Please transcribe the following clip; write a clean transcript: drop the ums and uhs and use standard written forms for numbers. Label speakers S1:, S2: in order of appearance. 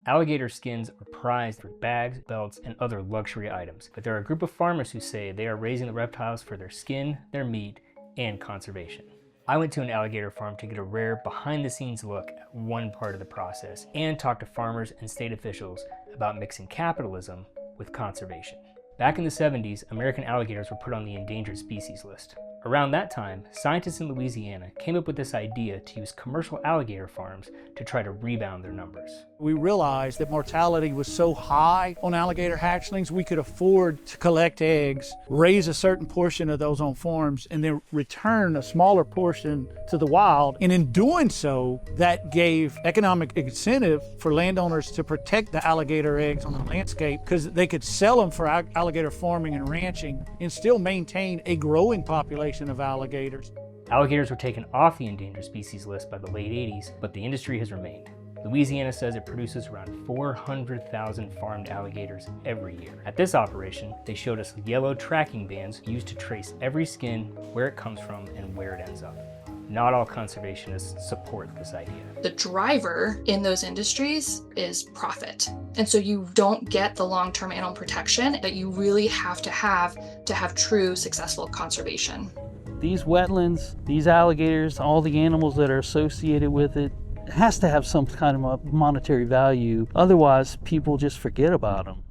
S1: Alligator skins are prized for bags, belts, and other luxury items, but there are a group of farmers who say they are raising the reptiles for their skin, their meat, and conservation. I went to an alligator farm to get a rare behind-the-scenes look at one part of the process and talk to farmers and state officials about mixing capitalism with conservation. Back in the 70s, American alligators were put on the endangered species list. Around that time, scientists in Louisiana came up with this idea to use commercial alligator farms to try to rebound their numbers.
S2: We realized that mortality was so high on alligator hatchlings, we could afford to collect eggs, raise a certain portion of those on farms, and then return a smaller portion to the wild. And in doing so, that gave economic incentive for landowners to protect the alligator eggs on the landscape because they could sell them for alligator farming and ranching and still maintain a growing population of alligators.
S1: Alligators were taken off the endangered species list by the late 80s, but the industry has remained. Louisiana says it produces around 400,000 farmed alligators every year. At this operation, they showed us yellow tracking bands used to trace every skin, where it comes from, and where it ends up. Not all conservationists support this idea.
S3: The driver in those industries is profit. And so you don't get the long-term animal protection that you really have to have true successful conservation.
S4: These wetlands, these alligators, all the animals that are associated with it, has to have some kind of a monetary value. Otherwise, people just forget about them.